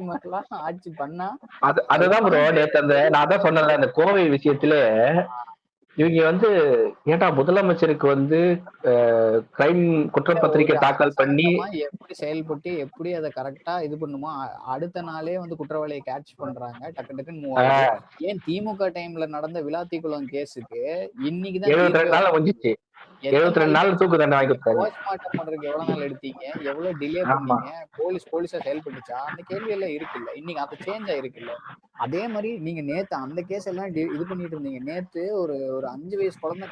மாதிரிலாம் ஆட்சி பண்ணா அதுதான் ப்ரோ நேத்து நான் தான் சொன்னேன்ல அந்த கோவை விஷயத்துல இவங்க ஏன்டா முதலமைச்சருக்கு கிரைம் குற்றப்பத்திரிகை தாக்கல் பண்ணி எப்படி செயல்பட்டு எப்படி அதை கரெக்டா இது பண்ணுமோ அடுத்த நாளே குற்றவாளியை கேட்ச் பண்றாங்க, டக்கு டக்குன்னு மூவ் ஆகுது. ஏன் திமுக டைம்ல நடந்த விளாத்திக்குளம் கேஸுக்கு இன்னைக்குதான் 72 நாள் முடிஞ்சிச்சு. 72 நாள் தூக்கு தண்டனை வாங்கி கொடுத்தாரு. போஸ்ட்மார்ட்டம் பண்றதுக்கு எவ்வளவு நாள் எடுத்தீங்க, எவ்வளவு டிலே பண்ணீங்க, போலீஸா செயல்பட்டுச்சா, அந்த கேள்வி எல்லாம் இருக்குல்ல. இன்னைக்கு அது சேஞ்ச் ஆயிருக்குல்ல. அதே மாதிரி நீங்க நேத்து அந்த கேஸ் எல்லாம் இது பண்ணிட்டு இருந்தீங்க. நேத்து ஒரு 5 வயசு குழந்தை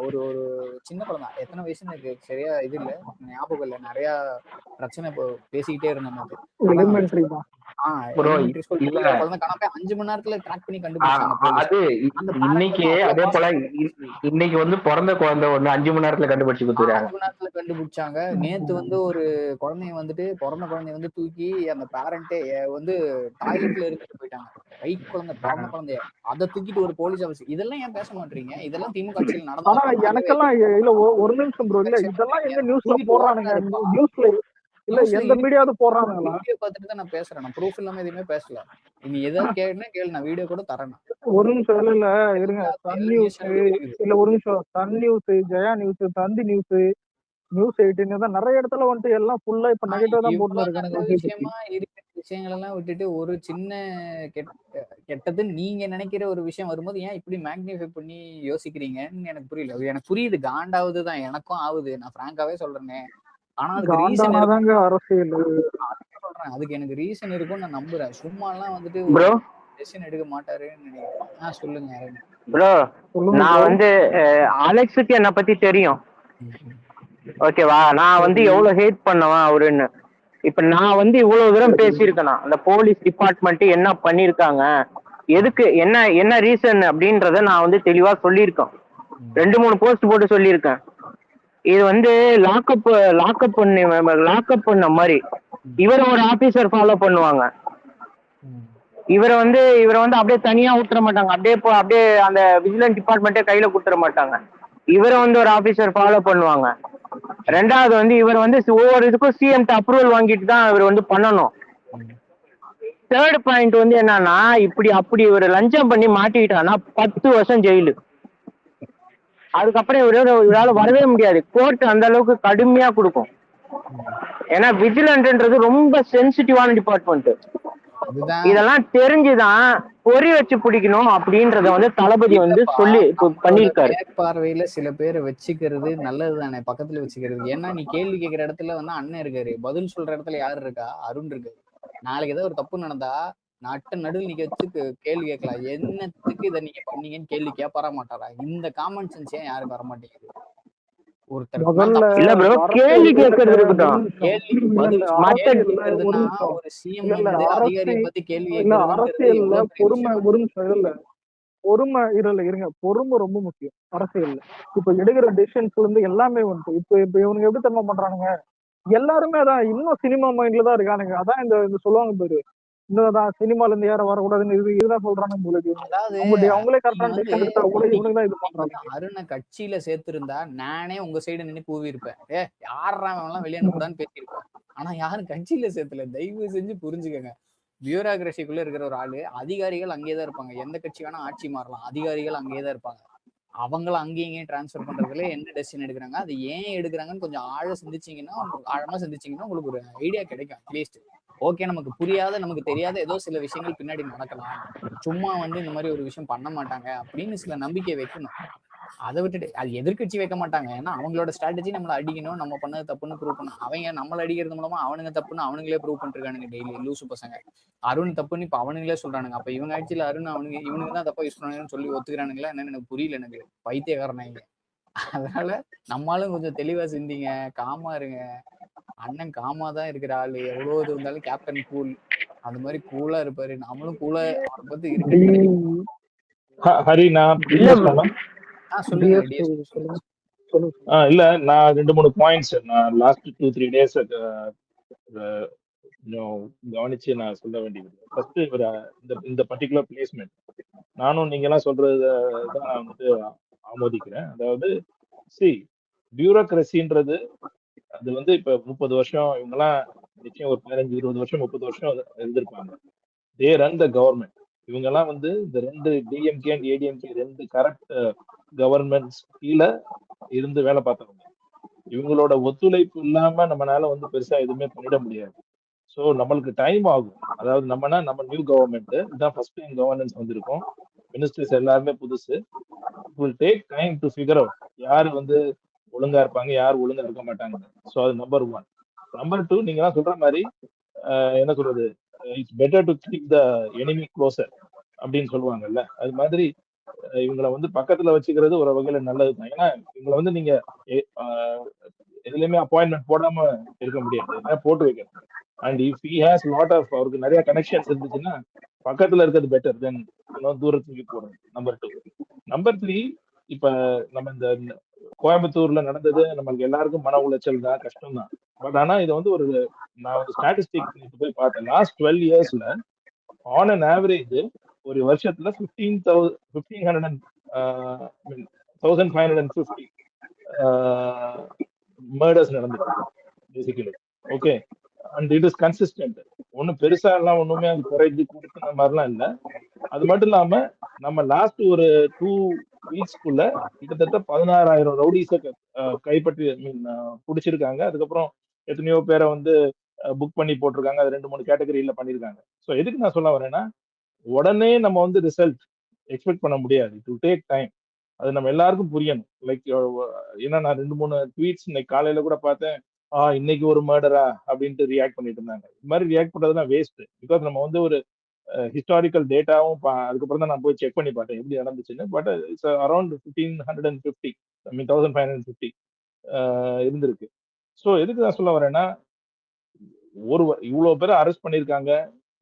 ஒரு ஒரு சின்ன குழந்தை, எத்தனை வயசுன்னு எனக்கு சரியா இது இல்ல, ஞாபகம் இல்ல, நிறைய பிரச்சனை பேசிக்கிட்டே இருந்தோம் நேத்து. குழந்தை காணாம 5 மணி நேரத்துல ட்ராக் பண்ணி கண்டுபிடிச்சாங்க. அது இன்னைக்கு அதே போல இன்னைக்கு பிறந்த குழந்தை 5 மணி நேரத்துல கண்டுபிடிச்சு கொடுத்துருக்காங்க. 5 மணி நேரத்துல கண்டுபிடிச்சாங்க. நேத்து ஒரு குழந்தைய பிறந்த குழந்தைய தூக்கி அந்த பேரண்டே டாய்லெட்ல இருந்துட்டு போயிட்டாங்க. கை குழந்தை, பிறந்த குழந்தைய அதை தூக்கிட்டு ஒரு போலீஸ் ஆபீஸ். இதெல்லாம் ஏன் பேச மாட்டீங்க? இதெல்லாம் திமுக ஆட்சியில் நடந்தது. எனக்கெல்லாம் இல்ல ஒரு நிமிஷம் ப்ரோ, இல்ல இதெல்லாம் எங்க நியூஸ்ல போடுறானுங்க? நியூஸ்ல இல்ல எந்த மீடியாவது போடுறானுங்களா? வீடியோ பார்த்துட்டு தான் நான் பேசுறேன். நான் ப்ரூஃப் இல்லாம எதுவுமே பேசல. நீ எதாவது கேளு, நான் வீடியோ கூட தரேன். ஒரு நிமிஷம் இல்ல இருங்க. சன் நியூஸ் இல்ல, ஒரு நிமிஷம். சன் நியூஸ், ஜெயா நியூஸ், தந்தி நியூஸ், நியூஸ் 18 தான் நிறைய இடத்துல எல்லாம் ஃபுல்லா இப்ப நெகட்டிவ் தான் போட்டுட்டு இருக்காங்க. விஷயமா இருக்கிற விஷயங்கள் எல்லாம் விட்டுட்டு ஒரு சின்ன கெட்டது நீங்க நினைக்கிற ஒரு விஷயம் வரும்போது ஏன் இப்படி மேக்னிஃபை பண்ணி யோசிக்கிறீங்கன்னு எனக்கு புரியல. எனக்கு புரியுது, காண்டாவது தான், எனக்கும் ஆகுது, நான் பிராங்காவே சொல்றேனே. ஆனா அதுக்கு ரீசன் அரசியல் சொல்றேன், அதுக்கு எனக்கு ரீசன் இருக்கும்னு நான் நம்புறேன். சும்மா எல்லாம் டெசிஷன் எடுக்க மாட்டாருன்னு நினைக்கிறேன். சொல்லுங்க ப்ரோ. நான் அலெக்ஸுக்கு என்ன பத்தி தெரியும், ஓகேவா? நான் எவ்வளவு ஹேட் பண்ணுவேன் அவருன்னு. இப்ப நான் இவ்வளவு தூரம் பேசியிருக்கேனா, அந்த போலீஸ் டிபார்ட்மெண்ட் என்ன பண்ணிருக்காங்க, எதுக்கு என்ன ரீசன் அப்படின்றத நான் தெளிவா சொல்லியிருக்கேன். 2-3 போஸ்ட் போட்டு சொல்லியிருக்கேன். இது லாக்அப் பண்ண மாதிரி இவர் ஒரு ஆபீசர் ஃபாலோ பண்ணுவாங்க. இவரை அப்படியே தனியா விட்டுற மாட்டாங்க. அப்படியே அந்த விஜிலன்ஸ் டிபார்ட்மெண்ட்டே கையில கொடுத்துட மாட்டாங்க. இவரை ஒரு ஆபீசர் ஃபாலோ பண்ணுவாங்க. ரெண்டாவது இவர் ஒவ்வொரு இதுக்கும் சிஎம் அப்ரூவல் வாங்கிட்டு தான் இவர் பண்ணணும். தேர்ட் பாயிண்ட் என்னன்னா, அப்படி இவர் லஞ்சம் பண்ணி மாட்டிக்கிட்டான்னா 10 வருஷம் ஜெயிலு. அதுக்கப்புறம் இவரால வரவே முடியாது. கோர்ட் அந்த அளவுக்கு கடுமையா கொடுக்கும். ஏன்னா விஜிலன்ட்ன்றது ரொம்ப சென்சிட்டிவான டிபார்ட்மெண்ட். இதெல்லாம் தெரிஞ்சுதான் பொறி வச்சு பிடிக்கணும் அப்படின்றத தளபதி சொல்லி பண்ணிருக்காரு. பார்வையில சில பேரை வச்சுக்கிறது நல்லதுதானே, பக்கத்துல வச்சுக்கிறது. ஏன்னா நீ கேள்வி கேட்கிற இடத்துல அண்ணன் இருக்காரு, பதில் சொல்ற இடத்துல யாரு இருக்கா? அருண் இருக்கு. நாளைக்கு ஏதாவது ஒரு தப்பு நடந்தா நடுவில் நிக்க வச்சு கேள்வி கேட்கலாம். என்னத்துக்கு இதை நீங்க பண்ணீங்கன்னு கேள்வி கேட்பாரா மாட்டாரா? இந்த காமன் சென்ஸ் ஏன் யாருக்கு வர மாட்டேங்குது? பொறுமை ரொம்ப முக்கியம் அரசியல்ல. இப்ப எடுக்கிற டெசிஷன்ஸ்ல எல்லாமே இப்ப இவனுங்க எப்படி தெரியுமா பண்றானுங்க? எல்லாருமே அதான் இன்னும் சினிமா மைண்ட்ல தான் இருக்கானுங்க. அதான் இந்த சொல்லுவாங்க பேரு, இன்னும் சினிமால இருந்து யாரும் வரக்கூடாதுன்னு இதுதான் சொல்றாங்க. அவங்களே அருணை கட்சியில சேர்த்திருந்தா நானே உங்க சைடு நின்று கூவி இருப்பேன், யாரெல்லாம் வெளியே அனுப்புடான்னு பேசியிருப்பேன். ஆனா யாரும் கட்சியில சேர்த்துல. தயவு செஞ்சு புரிஞ்சுக்கங்க, பியூரோகிராசிக்குள்ள இருக்கிற ஒரு ஆளு. அதிகாரிகள் அங்கேயேதான் இருப்பாங்க. எந்த கட்சி வேணா ஆட்சி மாறலாம், அதிகாரிகள் அங்கேயேதான் இருப்பாங்க. அவங்கள அங்கேயும் டிரான்ஸ்பர் பண்றதுல என்ன டெசிஷன் எடுக்கிறாங்க, அது ஏன் எடுக்கிறாங்கன்னு கொஞ்சம் ஆழமா சிந்திச்சீங்கன்னா உங்களுக்கு ஒரு ஐடியா கிடைக்கும். அட்லீஸ்ட் ஓகே, நமக்கு புரியாத, நமக்கு தெரியாத ஏதோ சில விஷயங்கள் பின்னாடி நடக்கலாம், சும்மா இந்த மாதிரி ஒரு விஷயம் பண்ண மாட்டாங்க அப்படின்னு சில நம்பிக்கை வைக்கணும். அதை விட்டுட்டு அது எதிர்கட்சி வைக்க மாட்டாங்க. ஏன்னா அவங்களோட ஸ்ட்ராட்டஜி நம்மளை அடிக்கணும், நம்ம பண்ணது தப்புன்னு ப்ரூவ் பண்ணணும். அவங்க நம்மளை அடிக்கிறது மூலமா அவனுங்க தப்புன்னு அவனுங்களே ப்ரூவ் பண்ணிருக்கானுங்க. டெய்லி லூசு பசங்க அருண் தப்புன்னு இப்ப அவனுங்களே சொல்றானுங்க. அப்ப இவங்க ஆட்சியில அருண் இவனுக்கு தான் தப்பா யூஸ் பண்ணாங்கன்னு சொல்லி ஒத்துக்கிறானுங்களா என்னன்னு எனக்கு புரியல. எனக்கு பைத்தியக்காரனாங்க. அதனால நம்மளும் கொஞ்சம் தெளிவா சிந்திங்க, காமா இருங்க. அண்ணன் காமா தான் இருக்கிற ஆளு. எவ்வளவு இருந்தாலும் கேப்டன் கூல், அந்த மாதிரி கூலா இருப்பாரு. நம்மளும் கூலா அவரை பத்தி இருக்கு. ஹரி, நான் சொல்லுங்க. இல்ல, நான் 2-3 பாயிண்ட்ஸ் நான் லாஸ்ட் 2-3 டேஸ் கவனிச்சு நான் சொல்ல வேண்டியது. ஃபர்ஸ்ட் இந்த பர்டிகுலர் பிளேஸ்மெண்ட் நானும் நீங்க எல்லாம் சொல்றதுதான் நான் ஆமோதிக்கிறேன். அதாவது பியூரோக்ரஸின்றது அது வந்து இப்ப 30 வருஷம் இவங்கெல்லாம் நிச்சயம் ஒரு 15-20 வருஷம் 30 வருஷம் இருந்திருப்பாங்க. They run the government. இவங்க எல்லாம் வந்து இந்த 2 DMK and ADMK 2 corrupt governments கீழே இருந்து வேலை பார்த்தவங்க. இவங்களோட ஒத்துழைப்பு இல்லாம நம்மளால வந்து பெருசா எதுவுமே பண்ணிட முடியாது. ஸோ நம்மளுக்கு டைம் ஆகும். அதாவது நம்ம நியூ கவர்மெண்ட் இதான் ஃபர்ஸ்ட் டைம் கவர்னன்ஸ் வந்திருக்கோம். மினிஸ்டர்ஸ் எல்லாருமே புதுசு. It will take time to figure out யார் வந்து ஒழுங்கா இருப்பாங்க, யார் ஒழுங்கா இருக்க மாட்டாங்க. ஸோ அது நம்பர் 1. நம்பர் 2, நீங்க எல்லாம் சொல்ற மாதிரி என்ன சொல்றது, it's better to keep the enemy closer அப்படின்னு சொல்லுவாங்கல்ல, அது மாதிரி இவங்களை வந்து பக்கத்துல வச்சுக்கிறது ஒரு வகையில நல்லதுதான். ஏன்னா இவங்களை வந்து நீங்க எதுலையுமே அப்பாயின்மெண்ட் போடாம இருக்க முடியாது, போட்டு வைக்கணும். And if he has lot of, அவருக்கு நிறைய கனெக்ஷன்ஸ் இருந்துச்சுன்னா பக்கத்துல இருக்கிறது பெட்டர் தென் தூரத்துக்கு போறது. நம்பர் 2. நம்பர் 3, இப்ப நம்ம இந்த கோயம்புத்தூர்ல நடந்தது நமக்கு எல்லாருக்கும் மன உளைச்சல் தான், கஷ்டம் தான். பட் ஆனா இது வந்து நான் வந்து ஸ்டாட்டிஸ்டிக் போய் பார்த்தேன். லாஸ்ட் 12 இயர்ஸ்ல ஆன் அன் ஆவரேஜ் ஒரு வருஷத்துல 1550 மர்டர்ஸ் நடந்துருக்கு basically. Okay, and it is consistent. ஒன்னும் பெருசா எல்லாம் ஒண்ணுமே அது குறைஞ்சு கொடுக்குற மாதிரிலாம் இல்லை. அது மட்டும் இல்லாம நம்ம லாஸ்ட் ஒரு 2 வீக்ஸ்க்குள்ள கிட்டத்தட்ட 16,000 ரவுடிஸை கைப்பற்றி பிடிச்சிருக்காங்க. அதுக்கப்புறம் எத்தனையோ பேரை வந்து புக் பண்ணி போட்டிருக்காங்க. அது 2-3 கேட்டகரியில பண்ணிருக்காங்க. ஸோ எதுக்கு நான் சொல்ல வரேன்னா, உடனே நம்ம வந்து ரிசல்ட் எக்ஸ்பெக்ட் பண்ண முடியாது. It will take time. அது நம்ம எல்லாருக்கும் புரியணும். லைக் ஏன்னா நான் 2-3 ட்வீட்ஸ் இன்னைக்கு காலையில கூட பார்த்தேன். இன்னைக்கு ஒரு மர்டரா அப்படின்ட்டு ரியாக்ட் பண்ணிட்டு இருந்தாங்க. இது மாதிரி ரியாக்ட் பண்றதுலாம் வேஸ்ட். பிகாஸ் நம்ம வந்து ஒரு ஹிஸ்டாரிக்கல் டேட்டாவும் அதுக்கப்புறம் தான் நான் போய் செக் பண்ணி பார்த்தேன் எப்படி நடந்துச்சுன்னு. பட் இட்ஸ் அரௌண்ட் 1550 இருந்திருக்கு. ஸோ எதுக்கு நான் சொல்ல வரேன்னா, இவ்வளவு பேரை அரெஸ்ட் பண்ணியிருக்காங்க,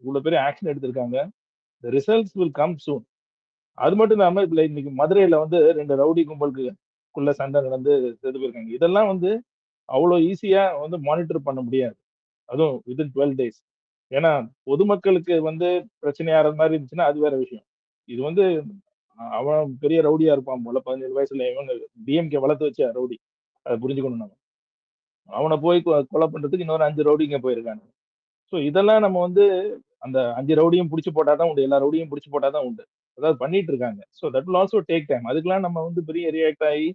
இவ்வளவு பேர் ஆக்ஷன் எடுத்திருக்காங்க. the results will come soon. அது மட்டும் இல்லாம இதுல இன்னைக்கு மதுரையில வந்து 2 ரவுடி கும்பலுக்குள்ள சண்டை நடந்து செத்து போயிருக்காங்க. இதெல்லாம் வந்து அவ்வளவு ஈஸியா வந்து மானிட்டர் பண்ண முடியாது, அதுவும் வித்தின் 12 days. ஏன்னா பொதுமக்களுக்கு வந்து பிரச்சனையாகிற மாதிரி இருந்துச்சுன்னா அது வேற விஷயம். இது வந்து அவன் பெரிய ரவுடியா இருப்பான் போல, 17 வயசுல. இவங்க டிஎம்கே வளர்த்து வச்ச ரவுடி, அதை புரிஞ்சுக்கணும் நம்ம. அவனை போய் கொலை பண்றதுக்கு இன்னொரு 5 ரவுடிங்க போயிருக்காங்க. ஸோ இதெல்லாம் நம்ம வந்து அந்த 5 ரவுடியும் பிடிச்சி போட்டாதான் உண்டு, எல்லா ரவுடியும் பிடிச்சி போட்டாதான் உண்டு. அதாவது பண்ணிட்டு இருக்காங்க. So that will also take time. அதுக்கெல்லாம் நம்ம வந்து பெரிய ரியாக்ட் ஆகி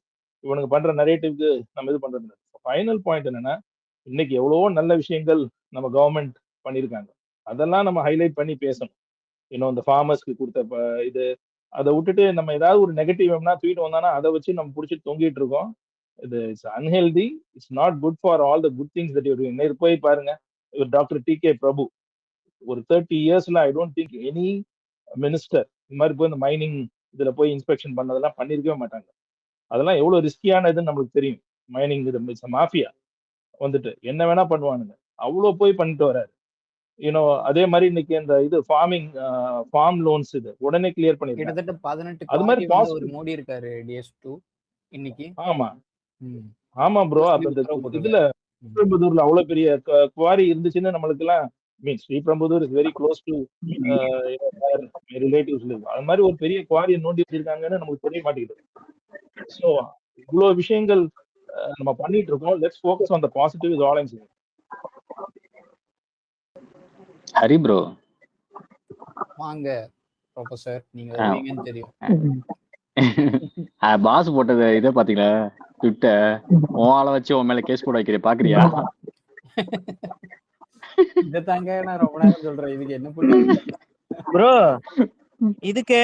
இவனுக்கு பண்ற நரேட்டிவ்க்கு நம்ம இது பண்றது. ஃபைனல் பாயிண்ட் என்னன்னா, இன்னைக்கு எவ்வளவோ நல்ல விஷயங்கள் நம்ம கவர்மெண்ட் பண்ணியிருக்காங்க. அதெல்லாம் நம்ம ஹைலைட் பண்ணி பேசணும். இன்னும் இந்த ஃபார்மர்ஸ்க்கு கொடுத்த இது, அதை விட்டுட்டு நம்ம ஏதாவது ஒரு நெகட்டிவ் ட்வீட் வந்தானா அதை வச்சு நம்ம பிடிச்சி தொங்கிட்டு இருக்கோம். இது it's unhealthy. It's not good for all the good things that you doing. நேத்து போய் பாருங்க, டாக்டர் டி.கே. பிரபு ஒரு 30 இயர்ஸ்ல I don't think any minister இந்த மாதிரி போய் இந்த மைனிங் இதுல போய் இன்ஸ்பெக்ஷன் பண்ணதெல்லாம் பண்ணிருக்கவே மாட்டாங்க. அதெல்லாம் எவ்வளவு ரிஸ்கியான இதுன்னு நம்மளுக்கு தெரியும். மைனிங் இது மாஃபியா வந்துட்டு என்ன வேணா பண்ணுவானுங்க. அவ்வளவு போய் பண்ணிட்டு வராரு. அதே மாதிரி இன்னைக்கு இந்த இது ஃபார்ம் லோன்ஸ் இது உடனே கிளியர் பண்ணிருக்காங்க. கிட்டத்தட்ட 18 அது மாதிரி ஒரு மோடி இருக்காரு DS2 இன்னைக்கு. ஆமா ப்ரோ. அப்ப இதுல ஸ்ரீபெரும்புதூர்ல அவ்வளவு பெரிய குவாரி இருந்துச்சுன்னு நம்மளுக்கு எல்லாம் Sriperumbudur is very close to relatives. அது மாதிரி ஒரு பெரிய குவாரியை நோண்டி வச்சிருக்காங்கன்னு நமக்கு தெரிய மாட்டேங்குது. ஸோ இவ்வளவு விஷயங்கள் நம்ம பண்ணிட்டு இருக்கோம். Let's focus on the positive is all I'm saying. Hari bro வாங்க ப்ரொஃபசர், நீங்க வருவீங்கன்னு தெரியும். பாஸ் போட்டது இதை பாத்தீங்களா? ட்விட்டர் உன் ஆளை வச்சு உன் மேல கேஸ் போட வைக்கிறேன், பாக்குறியா? இதத்தாங்க நான் ரொம்ப நேரம் சொல்றேன். இதுக்கு என்ன புரியுது ப்ரோ? இதுக்கு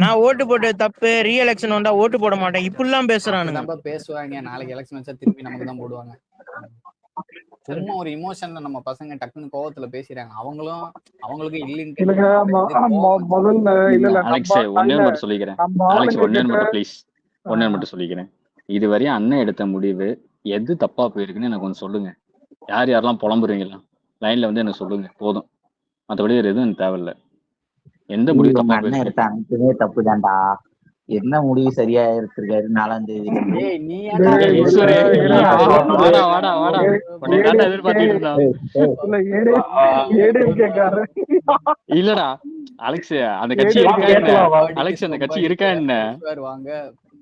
நான் ஓட்டு போட்டு தப்பு, ரீ எலெக்ஷன் வந்தா ஓட்டு போட மாட்டேன் இப்படிலாம் பேசுறானுங்க. நம்ம பேசுவாங்க, நாளைக்கு எலெக்ஷன் வச்சா திருப்பி நமக்கு தான் போடுவாங்க. சும்மா ஒரு இமோஷன்ல நம்ம பசங்க டக்குன்னு கோவத்துல பேசுறாங்க. அவங்களுக்கு சொல்லிக்கிறேன். இதுவரையும் அண்ணன் எடுத்த முடிவு எது தப்பா போயிருக்குன்னு எனக்கு கொஞ்சம் சொல்லுங்க. யார் யாரெல்லாம் புலம்புறீங்களா லைன்ல வந்து எனக்கு சொல்லுங்க போதும். மற்றபடி எதுவும் எனக்கு தேவையில்லை. எந்த முடிவு தப்பா போயிருக்கு? தப்பு தான்டா. என்ன முடிவு சரியா இருக்காரு? 4ஆம் தேதி இல்லடா அலெக்ஸ் அந்த கட்சி இருக்கா? அலெக்ஸ் அந்த கட்சி இருக்கா என்ன?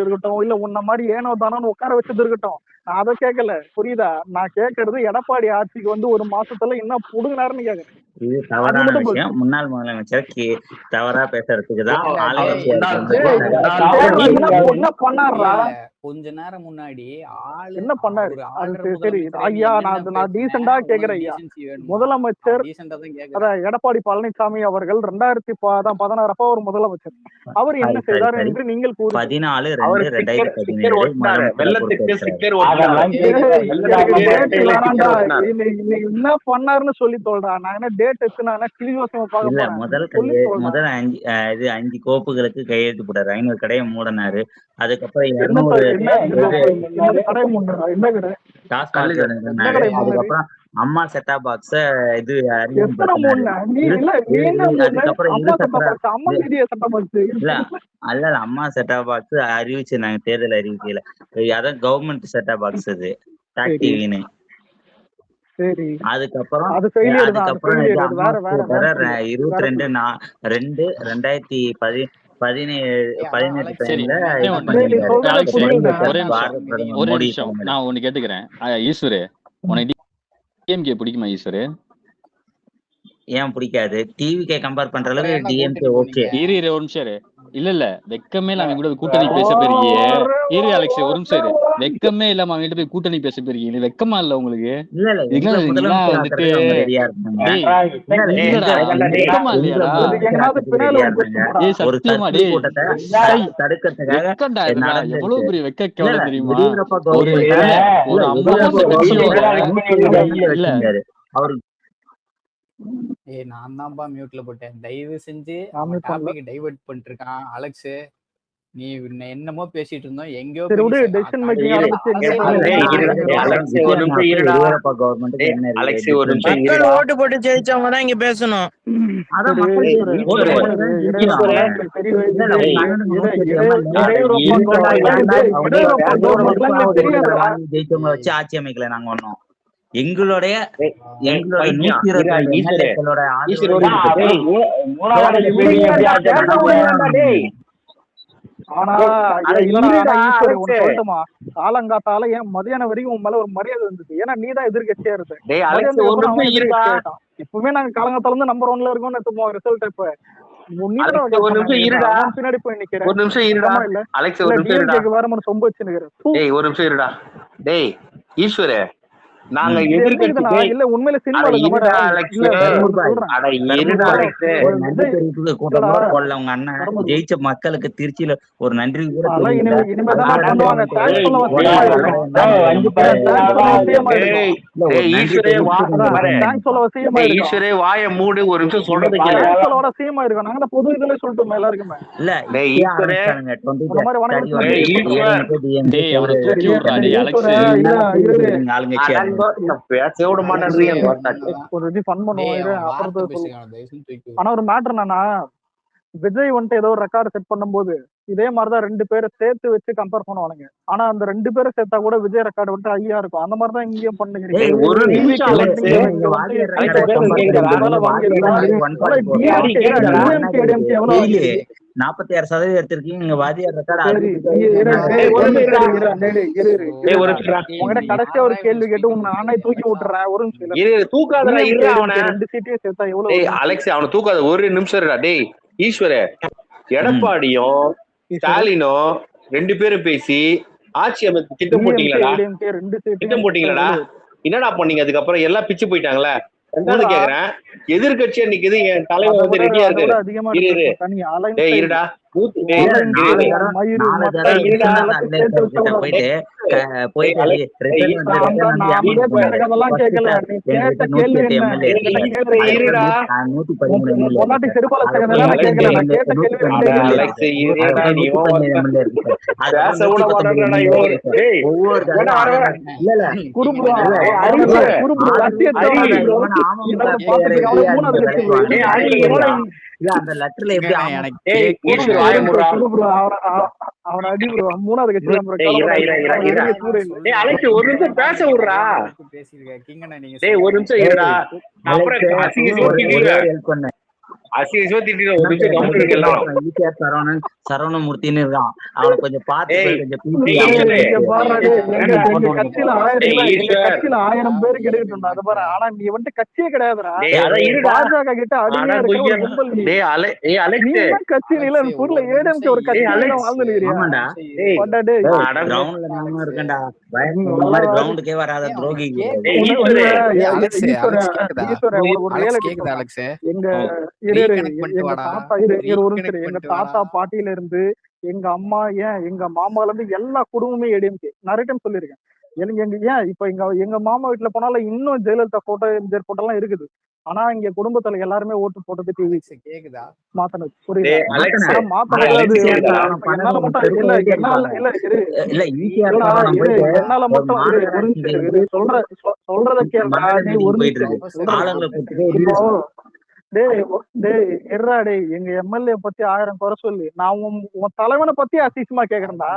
இருக்கட்டும், இல்ல உன்ன மாதிரி ஏனோ தானோன்னு உட்கார வச்சது இருக்கட்டும், நான் அதை கேட்கல, புரியுதா? நான் கேட்கறது எடப்பாடி ஆட்சிக்கு வந்து 1 மாசத்துல என்ன புடுங்கினாருன்னு கேக்குறேன். இது அது தவறான மட்டும் பதில் விஷயம். சொல்லு. முன்னாள் முதலமைச்சர் தவறா பேசுறதுக்கு தான் இல்ல ஆளுங்கட்சியா டேய் இருக்கும்போது டேய், சரியா டேய், என்ன பேசுறாரு. என்ன இல்ல பண்ணாருடா? கொஞ்ச நேரம் முன்னாடி என்ன பண்ணாரு? ஒரு அது ஆள்ற சரி முதலமைச்சரை நீ ஐயா, என்னென்ன நான் பேசுன, டீசெண்டா உனக்கு கேக்குறேன் ஐயா. டீசென்சி வேணுமா? முதலமைச்சர் டீசெண்டா தான் அத கேக்குறேன். எடப்பாடி பழனிசாமி அவர்கள் 2016 அப்ப ஒரு முதலமைச்சர். அவர் என்ன சரி சரி செய்தார் சரி என்று நீங்கள் கூறுங்கள். 14/2/2017 முதலமைச்சரா பொறுப்பேற்கிறாரு. அதெல்லாம் டேய், கேட்கல. எனக்கு எல்லா டேட் மேட்டையில வேணாம்டா. ஸ்டிக்கர் ஒட்டினாரு. இன்னைக்கு என்ன பண்ணாருன்னு சொல்லி சொல்றா. நான் என்ன டேட் எடுத்துனா கிளிவாசமா பார்க்க இல்ல போறேன். முதல் சொல்லி சொல்றா. முதல் 5 கோப்புகளுக்கு கையெழுத்து போட்டாரு. 500 கடையை மூடினாரு. அதுக்கப்புறம் என்ன 200 என்ன கடை முன்னரா? என்ன கடை? டாஸ்மாக் என்ன இருந்தாரு. கடை முன்னரு? அதுக்கப்புறம் அம்மா செட்டா பாக்ஸ இது எத்தனை அறிமுகப்படுத்தினாரு. முன்ன? நீ இல்ல நீ என்ன முன்ன? அதுக்கப்புறம் அம்மா இருசக்கர சட்டா பாக்ஸ், அம்மா மீடியா சட்டா பாக்ஸ். இல்ல அல்ல அம்மா செட்டா பாக்ஸ் அறிவிச்சிருந்தாங்க தேர்தல் அறிவிக்கையில. அதான் கவர்மெண்ட் செட்டா பாக்ஸ் அது டாக் சரி டிவின்னு. சரி, அதுக்கப்புறம் அது ஃபெயிலியர் தான். அது அதுக்கப்புறம் ஃபெயிலியர். இது அது அம்மா வேற வேற வேற ஸ்கூட்டரை சொல்லு. வேற 22/2/2018 சரி டைம்ல ஒண்ணே இது ஒண்ணு டேய், நீ பண்ணியிருந்தாரு. சொல்றதே அலெக்ஸ் புரியல. ஒரே நிமிஷம் பாரத பிரதமர் ஒரே மோடி நிமிஷம் தலைமையில. நான் ஒண்ணு கேட்டுக்கிறேன். ஈஸ்வரு உனக்கு டிஎம்கே பிடிக்குமா ஈஸ்வரு? ஏன் பிடிக்காது? டிவிக்கே கம்பேர் பண்ற அப்புறம் அளவுக்கு என்ன டிஎம்கே கூட்டணி ஓகே. போனீங்க? இரு ஒரு நிமிஷம் இரு. இல்ல வெக்கமே இல்லாம அவங்க கூட கூட்டணி பேச போயிருக்கியே. இரு அலெக்ஸ் ஒரு நிமிஷம் இரு. வெக்கமே இல்லாம அவங்க கிட்ட போய் கூட்டணி பேச போயிருக்கீங்க. இது வெக்கமா இல்ல உங்களுக்கு? இல்ல எங்களை இதுக்கெல்லாம் முதலமைச்சர் வந்துட்டு ஆக்குறதுக்கு அவங்க ரெடியா இருந்தாங்க. டேய் இல்ல இல்லடா வெக்கமா இதுக்கு இல்லையாடா? முதலமைச்சர் எங்கனாவது ஆக்குறதுக்கு பின்னால ரெடியா ஒரு இருந்தாங்க. கொஸ்டின் போடா. ஏய் ஒரு சத்தியமா சர்க்கிள் டேய் கூட்டத்தை டேய் தடுக்கிறதுக்காக வெக்கம்டா இதெல்லாம் நடந்துச்சு. எவ்வளவு பெரிய வெக்க இல்ல கேவலம் தெரியுமா? எடியூரப்பா ஒரு கவர்மெண்ட் இல்ல ஒரு 50 எடியூரப்பா வருஷம் கட்சியோட கவர்மெண்ட் 120 எம்எல்ஏ இல்ல வச்சிருந்தாரு. அவரு நான் தான்ப்பா மியூட்ல போட்டேன். தயவு செஞ்சு நான் அவன் mute பண்ணல. டாபிக் டைவர்ட் பண்ணிட்டு இருக்கான். அலெக்ஸ் நீ என்னமோ பேசிட்டு இருந்தோம், எங்கேயோ சரி போய் விடு, நீ டெசிஷன் டாபிக் மேக்கிங் ஆரம்பிச்சு எங்க அரசியல் போகுது? டேய், இரு, அரசியல் டேய், அலெக்ஸ் ஒரு நிமிஷம் இருடா. எடியூரப்பா கவர்மெண்ட்டுக்கு டேய், என்ன அலெக்ஸ் ஒரு டிஃபரன்ஸ்? நிமிஷம் மக்கள் இருடா. ஓட்டு போட்டு ஜெயிச்சவங்க தான் இங்க பேசணும். அதான் டேய், மக்கள் ஈஸ்வரே, ஓட்டு ஈஸ்வரே, போட்டு தான் ஜெயிக்கணும். ஈஸ்வரே, பெரிய இல்ல இல்ல டேய், உங்க அண்ணனுக்கு 120 இடையூறப்பா கவர்மெண்ட்லாம் தெரியாதுடா. ஜெயிச்சவங்க வச்சு ஆட்சி அமைக்கல நாங்க ஒண்ணும். எங்களுடைய டேய், எங்களோட பைத்தியம். 122 ஈஸ்வரே, எம்எல்ஏக்களோட ஈஸ்வரே, ஆதரவு டேய், இருக்குது. ஆனா இல்லடா, ஆனா ஈஸ்வரே ஒண்ணு சொல்லட்டுமா? காலங்காத்தால ஏன் மதியானம் வரைக்கும் உன் மேல ஒரு மரியாதை இருந்துச்சு. ஏன்னா நீதான் எதிர்கட்சியா இருந்த. டேய், அலெக்ஸ் மதியானத்துக்கு ஒரு அப்புறம் அவன் நிமிஷம் இருடா. எதிர்கட்சி ஆயிட்டான். இப்பவுமே நாங்க காலங்காத்தால இருந்து நம்பர் 1ல இருக்கோம்னு எடுத்துப்போம் ரிசல்ட். இப்ப நீதான் அலெக்ஸ் ஒரு நிமிஷம் இருடா. பின்னாடி போய் நிக்கிறேன். ஒரு நிமிஷம் இருடா. சுத்தமா இல்ல அலெக்ஸ் இல்ல ஒரு நிமிஷம் இருடா. டிஎம்கேக்கு வேற மாதிரி சொம்பு வச்சு நிக்கிறேன். டேய், ஒரு நிமிஷம் இருடா. டேய் ஈஸ்வரே, நாங்க ம். எதிர்கட்சி. தெரிஞ்சுக்கிட்டனா டேய், இல்ல உண்மையில அட சினிமால இந்த மாதிரி இருடா ஆளு அலெக்ஸ். இல்ல தர்மபாய், சொல்றேன். அட இருடா அலெக்ஸ். ஒரு நன்றி தெரிவிப்பு கூட்டம் கூட போடல உங்க அண்ணன். ஜெயிச்ச மக்களுக்கு திருச்சியில ஒரு நன்றி கூட அதெல்லாம் தெரியல. இனிமேதான் அதனால பண்ணுவாங்க. வந்து தேங்க்ஸ் சொல்ல டேய், வசியமா இருக்கும். தேங்க்ஸ் சொல்ல வசியமா இருக்கும். டேய், இல்ல ஒரு டேய், நன்றி ஈஸ்வரே வா. தெரிவிப்பு பாரு. தேங்க்ஸ் சொல்ல வசியமா டேய், இருக்கும். ஈஸ்வரே வாயை மூடு. ஒரு நிமிஷம் சொல்றது கேளு. தேங்க்ஸ் சொல்ல வசியமா இருக்கும். நாங்க தான் பொது இதுல சொல்லிட்டோம் எல்லாருக்குமே. இல்ல டேய், இப்பயே ஈஸ்வரே. ஆரம்பிச்சானுங்க. உன்ன மாதிரி வணக்கம் சொல்லி டேய், ஈஸ்வர். டேய் அவனை தூக்கி விடுறா டேய் அலெக்ஸ். இல்ல இரு ஆளுங்கட்சியா பேச விட மாட்டேன்றீங்க. ஒரு இது ஃபன் பண்ணுவோம். இரு அப்புறம் சொல்லுவோம். பேசுங்க. ஆனா ஒரு மேட்டர் என்னன்னா, விஜய் வந்துட்டு ஏதோ ஒரு ரெக்கார்டு செட் பண்ணும்போது இதே மாதிரிதான் 2 பேரை சேர்த்து வச்சு கம்பேர் பண்ணுவானுங்க. ஆனா அந்த 2 பேரை சேர்த்தா கூட விஜய் ரெக்கார்டு வந்துட்டு ஐயா இருக்கும். அந்த மாதிரிதான் இங்கேயும் பண்ணுங்க. டேய், ஒரு நிமிஷம் அலெக்ஸ். டிஎம்கே எவ்வளவு 46% எடுத்திருக்கீங்க. இங்க வாதியார் ரெக்கார்டு உங்ககிட்ட கடைசியா ஒரு கேள்வி கேட்டு உங்க நானே தூக்கி விட்டுறேன். ஒரு நிமிஷம் இரு, தூக்காதடா, இரு அவனை. 2 சீட்டையும் சேர்த்தா எவ்வளவு டேய் அலெக்ஸ், அவனை தூக்காத. ஒரு நிமிஷம் இருடா. டேய் ஈஸ்வரே, எடப்பாடியும் ஸ்டாலினும் 2 பேரும் பேசி ஆட்சி அமைப்பு திட்டம் போட்டீங்களா? திட்டம் போட்டீங்களா? என்னடா பண்ணீங்க? அதுக்கப்புறம் எல்லாம் பிச்சு போயிட்டாங்களே. ரெண்டாவது கேக்குறேன், எதிர்கட்சியா நிக்குது, என் தலைவர் வந்து ரெடியா இருக்காரு. இரு டேய் இருடா. அந்த லெட்டர்ல எப்படி அவன அடி ப்ரோ. 3வது கட்சி தான் ப்ரோ. அலெக்ஸ் ஒரு நிமிஷம் பேச விடுறா. டேய் ஒரு நிமிஷம் இருடா. அப்புறம் ஹெல்ப் பண்ண அசிங்கமா திட்டிட்டு ஒரு நிமிஷம் கம்முனு இருங்க எல்லாரும். ஈசிஆர் சரவணமூர்த்தின்னு இருக்கான். அவனை கொஞ்சம் பார்த்து ஏய், கொஞ்சம் இங்க பாருடா டேய், எங்க கட்சியில 1000 டேய், எங்க ஈஸ்வர். கட்சியில 1000 பேர் கிடைக்கட்டும். அது பாரு, ஆனா நீ வந்துட்டு கட்சியே கிடையாதுடா. டேய், அதான் இருடா. பாஜக கிட்ட அடிமையா இருக்க ஒரு கும்பல் நீ. டேய் நீ அலெக்ஸ் என்ன கட்சி இல்ல ஊர்ல ஏடிஎம்கே ஒரு கட்சி அலெக்ஸ். வாழ்ந்துருக்கிறியா? ஆமாண்டா. டேய், பட்டா டேய் கிரவுண்ட்ல நானும் இருக்கேன்டா. இந்த மாதிரி கிரவுண்டுக்கே வராத துரோகி. டேய், ஈஸ்வரே. அலெக்ஸ், ஈஸ்வரா, அலெக்ஸ் கேக்குதா? ஈஸ்வரா, உனக்கு ஒரு அலெக்ஸ் reality கேக்குதா சொல்றேன். அலெக்ஸ்? எங்க Reconnect பண்ணிட்டு எங்க வாடா. தாத்தா ஒரு நிமிஷம் Reconnect எங்க பண்ணிட்டு தாத்தா வாடா. பாட்டியில இருந்து எங்க அம்மா எங்க மாமால இருந்து எல்லா குடும்பமே ஏடிஎம்கே. நிறைய டைம் சொல்லியிருக்கேன். எனக்கு இப்ப எங்க மாமா வீட்டுல போனாலும் இன்னும் ஜெயலலிதா போட்டோ எம்ஜிஆர் போட்டோ எல்லாம் இருக்குது. ஆனா இங்க குடும்பத்துல எல்லாருமே ஓட்டு போட்டது டிவி அலெக்ஸ் கேக்குதா? மாத்தனது. டேய், புரியுதா? அலெக்ஸ். ஆனா மாத்தனது அது அலெக்ஸ் கேக்குதா? என்னால மட்டும் இல்ல இரு. இல்ல ஈசிஆர் இல்லடா, சரவணன் இரு, போயிட்டு என்னால மட்டும் இரு, ஒரு நிமிஷம் இரு, சொல்றத கேளுடா. நீ ஒரு போயிட்டு நிமிஷம் இருக்கு. சொல்றத ஆளுங்களை கேளு. கூப்பிட்டு இப்போ டேய் இருடா டேய், எங்க எம்எல்ஏ பத்தி 1000 குறை சொல்லி நான் உன் தலைவனை பத்தி அசிசமா கேக்குறேன்டா.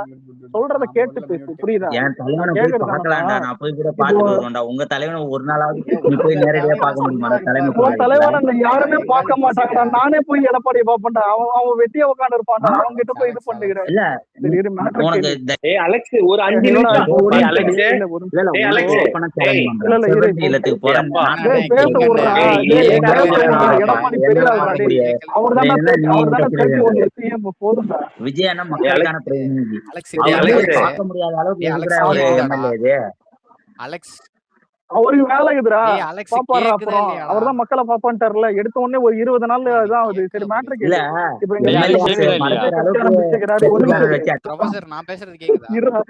சொல்றத கேட்டு பேசு, புரியுதா? என் தலைவனை போய் கேக்குறதா பார்க்கலாம்டா. நான் போய் கூட பார்த்துட்டு வருவேன்டா. உங்க தலைவனை ஒரு நாளாவது நீ போய் நேரடியா பார்க்க முடியுமா? தலைமை உன் தலைவனை யாருமே பார்க்க மாட்டாங்கடா. நானே போய் எடப்பாடியை பார்ப்பேன்டா. அவன் வெட்டியா உட்காந்து இருப்பான்டா. அவங்க கிட்ட போய் இது பண்ணுகிறேன். இல்ல சரி, இரு, matter உனக்கு கேளு. டேய், அலெக்ஸ் ஒரு 5 நிமிஷம் டேய், அலெக்ஸ். இல்ல, ஒரு இல்ல டேய், அலெக்ஸ். இல்ல, இரு. இல்லத்துக்கு போறேன். அப்பா. டேய், பேச விடுறா. டேய், பேச விடுறா. எடப்பாடி பெரிய ஆளுடா டேய். அவர்தான்டா பேசி ஒண்ணு சிஎம் போதும்டா. விஜய் அண்ணா மக்களுக்கான பிரதிநிதி. அலெக்ஸ், அவர் அலெக்ஸ். வந்து பார்க்க முடியாத அளவுக்கு டேய், இருக்கிற அலெக்ஸ் ஒரு கேக்குதாடா? எம்எல்ஏ இது. அலெக்ஸ், அவருக்கு வேலை இருக்குதுடா. டேய், அலெக்ஸ் பாப்பாரு கேக்குதா அப்புறம் இல்லையாடா? அவர்தான் மக்களை பாப்பான்ட்டார்ல. எடுத்த உடனே ஒரு 20 நாள் தான் ஆகுது. சரி, மேட்ரு இல்ல கேளு. இப்ப எங்க டேய், எம்எல்ஏ அலெக்ஸ் கேக்குதா இல்லையா? ஆரம்பிச்சுக்கிறாரு. ஒரு நிமிஷம் ப்ரொஃபசர் நான் பேசுறது கேக்குதா?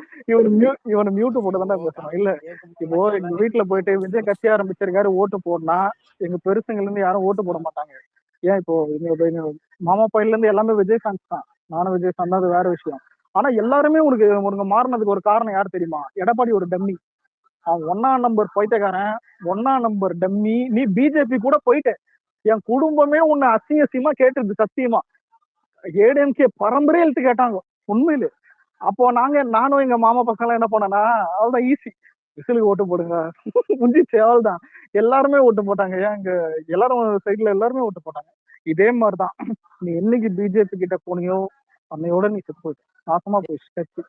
இவனை மியூட் போட்டு தான் பேசணும். இல்ல, இப்போ எங்க வீட்டுல போயிட்டு விஜய் கட்சி ஆரம்பிச்சிருக்காரு, ஓட்டு போடனா எங்க பெருசுங்கள்ல இருந்து யாரும் ஓட்டு போட மாட்டாங்க. ஏன் இப்போ எங்க மாமா பையில இருந்து எல்லாமே விஜய் ஃபேன்ஸ் தான். நானும் விஜய் ஃபேன் தான், அது வேற விஷயம். ஆனா எல்லாருமே உனக்கு மாறினதுக்கு ஒரு காரணம் யார் தெரியுமா? எடப்பாடி ஒரு டம்மி. அவன் 1ஆம் நம்பர் பைத்தியக்காரன், 1ஆம் நம்பர் டம்மி. நீ பிஜேபி கூட போயிட்ட. என் குடும்பமே உன்னை அசிங்கமா கேட்டுருது. சத்தியமா ஏடிஎம்கே பரம்பரையே எழுத்து கேட்டாங்க உண்மையிலே. அப்போ நானும் எங்க மாமா பசங்க என்ன பண்ணனா, அவள்தான் ஈஸி, விசிலுக்கு ஓட்டு போடுங்க முடிஞ்சிச்சு, அவள்தான். எல்லாருமே ஓட்டு போட்டாங்க. ஏன் இங்க எல்லாரும் சைட்ல எல்லாருமே ஓட்டு போட்டாங்க. இதே மாதிரிதான் நீ என்னைக்கு பிஜேபி கிட்ட போனியோ அன்னையோட நீ செத்து போயிட்ட, நாசமா போயிடுச்சு கட்சி.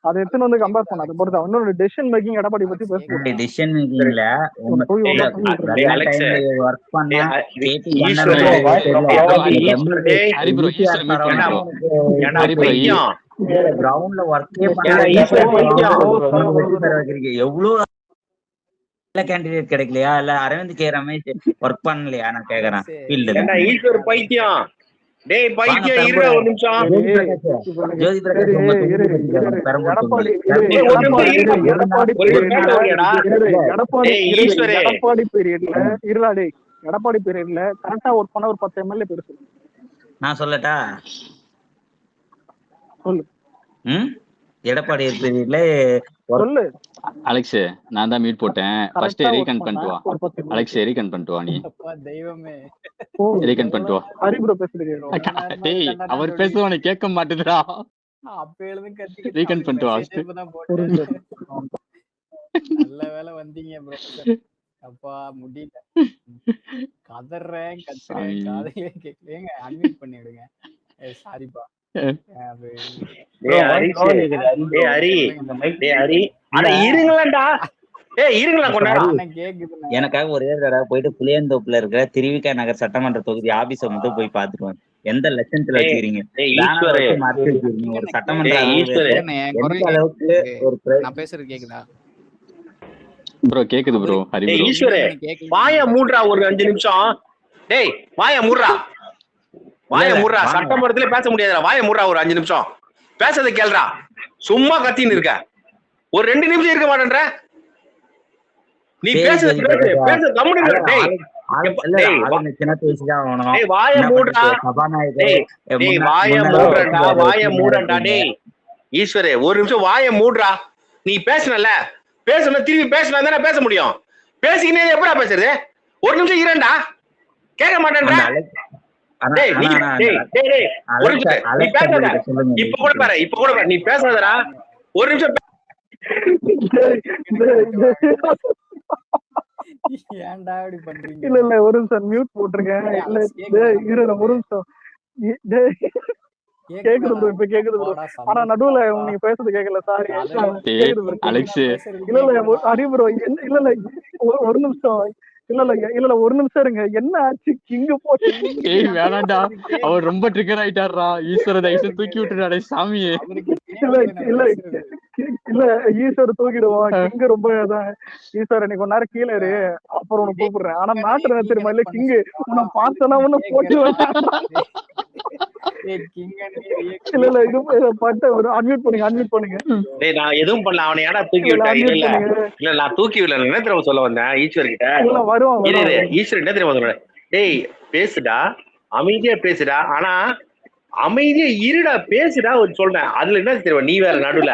அதை எடுத்துன்னு வந்து கம்பேர் பண்ண. அது பொறுத்து இன்னொரு டெசிஷன் மேக்கிங் எடப்பாடி பத்தி பேசுறேன். டிசிஷன் மேக்கிங்ல ஒர்க் பண்ண கிரவுண்ட்ல ஒர்க்கே எவ்வளவு கேண்டிடேட் கிடைக்கலையா? இல்ல அரவிந்த் கே ரமேஷ் ஒர்க் பண்ணலையா? நான் கேக்குறேன். ஈஸ்வர் பைத்தியம். டேய் பைத்தியம், இரு ஒரு நிமிஷம். ஜோதி பிரகாஷ் எடப்பாடி பீரியட்ல கரெக்டா ஒர்க் பண்ண ஒரு 10 எம்எல்ஏ பேர் சொல்லு. நான் சொல்லட்டா? சொல்லு. எடப்பாடி பீரியட்ல சொல்லு. அலெக்ஸ், நான் தான் மியூட் போட்டேன். ஃபர்ஸ்ட் ரீகன் பண்ணிட்டு வா. அலெக்ஸ், ரீகன் பண்ணிட்டு வா. நீ தெய்வமே ரீகன் பண்ணிட்டு வா. ஹரி ப்ரோ பேசுறீங்க. டேய், அவர் பேசுவனே கேட்க மாட்டேதுடா. அப்ப எழுந்து கத்தி ரீகன் பண்ணிட்டு வா. நல்ல வேலை வந்தீங்க ப்ரோ. அப்பா முடியல, கதறேன் கத்துறேன், காதையிலே கேட்கலங்க. அன்மியூட் பண்ணிடுங்க. சாரிப்பா. எனக்காக ஒரே தடவை போயிட்டு புளியந்தோப்புல இருக்கிற திருவிக்கா நகர் சட்டமன்ற தொகுதி ஆபீஸ மட்டும் போய் பாத்துருவேன். எந்த லட்சத்துல வச்சுக்கிறீங்க ஒரு சட்டமன்ற அளவுக்கு ஒரு நான் பேசுறது கேக்குதா ப்ரோ? கேக்குது ப்ரோ. ஹரி ப்ரோ, ஈஸ்வரே வாய மூடுறா ஒரு 5 நிமிஷம். டேய் வாய மூடுறா, வாய மூடுறா. சட்டமன்றத்துல பேச முடியாதுடா. வாய மூடுறா ஒரு 5 நிமிஷம். பேசுறத கேளுடா. சும்மா கத்தின்னு இருக்க. ஒரு 2 நிமிஷம் இருக்க மாட்டேன்ற. நீ பேசுறது பேச கம்முனு இரு. டேய் வாய மூடுறா. டேய் வாய மூடுறா, வாய மூடுறா. டேய் ஈஸ்வரே ஒரு நிமிஷம் வாய மூடுறா. நீ பேசணும்ல, பேசணும் திருப்பி பேசணும் தானே பேச முடியும். பேசிக்கினே எப்படா பேசுறது? ஒரு நிமிஷம் இரண்டா. கேட்க மாட்டேன்ற. இப்ப கூட பாரு, இப்ப கூட பாரு, நீ பேசாதடா. ஒரு நிமிஷம் ஏன்டா இப்படி பண்றீங்க? இல்ல இல்ல ஒரு நிமிஷம் மியூட் போட்டிருக்கேன். டேய் இல்ல அலெக்ஸ் கேக்குதாடா இரு உங்களுக்கு? ஒரு நிமிஷம். டேய் கேக்குது கேக்குதாடா? ப்ரோ, இப்ப கேக்குது ப்ரோ. அப்பாடா ஆனா நடுவுல சந்தோஷம்டா. நீங்க பேசுறது கேட்கல, சாரி. தலைவா டேய் கேக்குது ப்ரோ. உங்களுக்கு அலெக்ஸ் நான் பேசுறது இல்ல இல்ல கேக்குதுடா. ஹரி ப்ரோ, இல்ல இல்ல ஒரு நிமிஷம். இல்ல இல்ல இல்ல இல்ல ஒரு நிமிஷம் இருங்க. என்ன ஆச்சு? கிங்க போட்டு டேய் நான் வேணாண்டா, பேசுறது அவர் கேக்குது. ரொம்ப ட்ரிகர் ஆயிட்டாருடா. ஈஸ்வர தயவு செய்து தூக்கி அவருக்கு விட்டுறாடே சாமியே. அவருக்கு இல்ல கேக்குது நான் இல்ல பேசுறது. இல்ல ஈஸ்வர் தூக்கிடுவோம். கிங்க ரொம்ப இதான். ஈஸ்வர் இன்னைக்கு கொஞ்ச நேரம் கீழே இரு, அப்புறம் உனக்கு டேய் கூப்பிடுறேன். ஆனா கிங்க மேட்டர் என்ன நீ தெரியுமா? இல்ல எனக்கு பண்ண கிங்கு உன்னை சொல்றா. பார்த்தனா உன்னை போட்டு கேக்குறா. டேய் கிங்க நீ ரியாக்ட் இல்ல இல்ல இது பட்ட ஒரு அன்மியூட் பண்ணுங்க, அன்மியூட் பண்ணுங்க. டேய் நான் எதுவும் பண்ணல, அவனை ஏடா தூக்கி இல்ல இல்ல விட்டா? இல்ல அன்மியூட் இல்ல பண்ணுங்க. இல்ல நான் தூக்கி விடல. என்ன தெரியுமா சொல்ல வந்தேன் ஈஸ்வர் கிட்ட? இல்ல வருவான் இரு வருவான் இரு வருவான். ஈஸ்வர் என்ன தெரியுமா சொல்றேன்? டேய் பேசுடா, அமைதியா பேசுடா, ஆனா அமைதியா இருடா, பேசுடா சொல்றேன். அதுல என்ன தெரியுமா, நீ வேற நடுவுல